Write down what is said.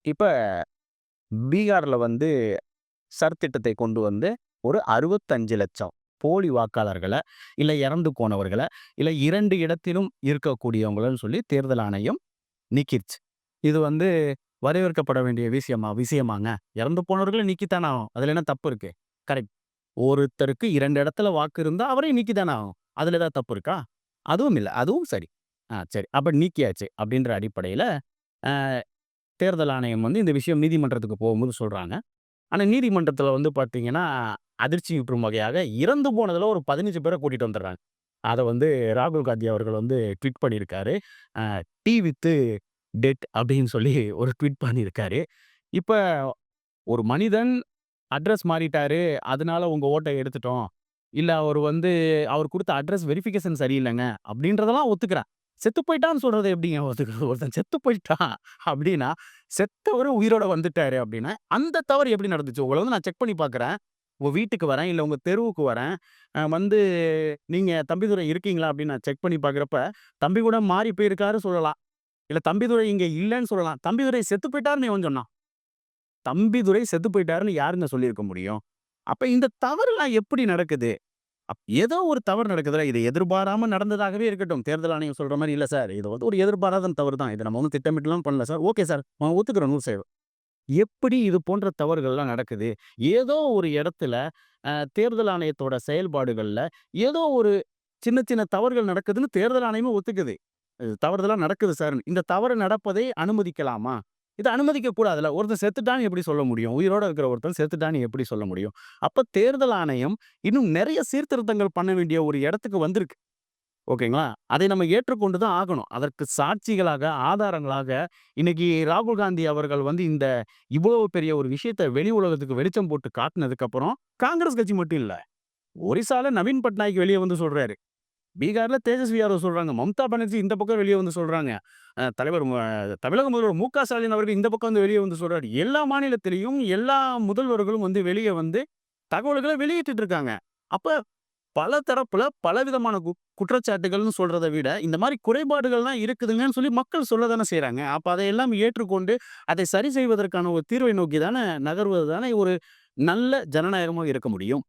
இப்ப பீகார்ல வந்து சர்திட்டத்தை கொண்டு வந்து ஒரு 65,00,000 போலி வாக்காளர்கள, இல்ல இறந்து போனவர்கள, இல்ல 2 இடத்திலும் இருக்கக்கூடியவங்களன்னு சொல்லி தேர்தல் ஆணையம் நீக்கிருச்சு. இது வந்து வரவேற்கப்பட வேண்டிய விஷயமாங்க. இறந்து போனவர்கள நீக்கித்தானே ஆகணும். அதுல என்ன தப்பு இருக்கு? கரெக்ட். ஒருத்தருக்கு 2 இடத்துல வாக்கு இருந்தா அவரையும் நீக்கித்தானே ஆகணும். அதுல ஏதாவது தப்பு இருக்கா? அதுவும் இல்ல. அதுவும் சரி. சரி. அப்ப நீக்கியாச்சு அப்படின்ற அடிப்படையில, அ தேர்தல் ஆணையம் வந்து இந்த விஷயம் நீதிமன்றத்துக்கு போகும்போது சொல்றாங்க. ஆனா நீதிமன்றத்துல வந்து பார்த்தீங்கன்னா, அதிர்ச்சியூட்டும் வகையாக இறந்து போனதுல ஒரு 15 பேர கூட்டிட்டு வந்துர்றாங்க. அத வந்து ராகுல் காந்தி அவர்கள் வந்து ட்வீட் பண்ணியிருக்காரு. அ "டீ வித் டெத்" அப்படின்னு சொல்லி ஒரு ட்வீட் பண்ணியிருக்காரு. இப்ப ஒரு மனிதன் அட்ரஸ் மாறிட்டாரு, அதனால உங்க ஓட்ட எடுத்துட்டோம். இல்ல அவரு வந்து அவர் குடுத்த அட்ரஸ் வெரிஃபிகேஷன் சரியில்லங்க அப்படின்றதெல்லாம் ஒத்துக்கிறேன். செத்து போயிட்டான்னு சொல்றத எப்படிங்க ஒத்துக்கிறது? ஒருத்தன் செத்து போயிட்டான் அப்படின்னா, செத்தவரு உயிரோட வந்துட்டாரு அப்படின்னா, அந்த தவறு எப்படி நடந்துச்சு? உங்கள வந்து நான் செக் பண்ணி பார்க்கிறேன். உங்க வீட்டுக்கு வரேன், இல்ல உங்க தெருவுக்கு வரேன். வந்து நீங்க தம்பிதுரை இருக்கீங்களா? அப்படின்னு நான் செக் பண்ணி பார்க்கிறப்ப, தம்பி கூட மாறி போயிருக்காரு சொல்லலாம். இல்ல தம்பிதுரை இங்க இல்லன்னு சொல்லலாம். தம்பிதுரை செத்து போயிட்டாருன்னு எவன் சொன்னான்? தம்பிதுரை செத்து போயிட்டாருன்னு யாருங்க சொல்லியிருக்க முடியும்? அப்ப இந்த தவறுலாம் எப்படி நடக்குது? ஏதோ ஒரு தவறு நடக்குதுல்ல. இது எதிர்பாராம நடந்ததாகவே இருக்கட்டும். தேர்தல் ஆணையம் சொல்ற மாரி, "இல்ல சார், இது வந்து ஒரு எதிர்பாராத தவறு தான். இத நம்ம வந்து திட்டமிட்டுலாம் பண்ணல சார்." "Okay sir. ஒத்துக்கிறோம் 100% எப்படி இது போன்ற தவறுகள்லாம் நடக்குது? ஏதோ ஒரு இடத்துல தேர்தல் ஆணையத்தோட செயல்பாடுகள்ல ஏதோ ஒரு சின்ன சின்ன தவறுகள் நடக்குதுன்னு தேர்தல் ஆணையமும் ஒத்துக்குது. தவறுதலா நடக்குது சார்ன்னு. இந்த தவறு நடப்பதை அனுமதிக்கலாமா? இத அனுமதிக்க கூடாதுல்ல. ஒருத்தன் செத்துட்டான்னு எப்படி சொல்ல முடியும்? உயிரோட இருக்கிற ஒருத்தன் செத்துட்டான்னு எப்படி சொல்ல முடியும்? அப்ப தேர்தல் ஆணையம் இன்னும் நெறைய சீர்திருத்தங்கள் பண்ண வேண்டிய ஒரு இடத்துக்கு வந்திருக்கு. ஓகேங்களா? அதை நம்ம ஏற்றுக்கொண்டு தான் ஆகணும். அதற்கு சாட்சிகளாக, ஆதாரங்களாக இன்னைக்கு ராகுல் காந்தி அவர்கள் வந்து இந்த இவ்வளவு பெரிய ஒரு விஷயத்த வெளி உலகத்துக்கு வெளிச்சம் போட்டு காட்டுனதுக்கு அப்புறம், காங்கிரஸ் கட்சி மட்டும் இல்ல. ஒரிசால நவீன் பட்நாயக் வெளிய வந்து சொல்றாரு. பீகார்ல தேஜஸ்வி யாதவ் சொல்றாங்க. மம்தா பானர்ஜி இந்த பக்கம் வெளிய வந்து சொல்றாங்க. தலைவர் தமிழக முதல்வர் மு.க. ஸ்டாலின் அவர்கள் இந்த பக்கம் வந்து வெளிய வந்து சொல்றாரு. எல்லா மாநிலத்திலயும் எல்லா முதல்வர்களும் வந்து வெளிய வந்து தகவல்கள வெளியிட்டுட்டு இருக்காங்க. அப்ப பல தரப்புல பலவிதமான குற்றச்சாட்டுகள்னு சொல்றத விட, இந்த மாரி குறைபாடுகள்லாம் இருக்குதுங்கன்னு சொல்லி மக்கள் சொல்ல தானே செய்றாங்க. அப்ப அதையெல்லாம் ஏற்றுக்கொண்டு, அதை சரி செய்வதற்கான ஒரு தீர்வை நோக்கி தானே நகர்வது தானே ஒரு நல்ல ஜனநாயகமா இருக்க முடியும்.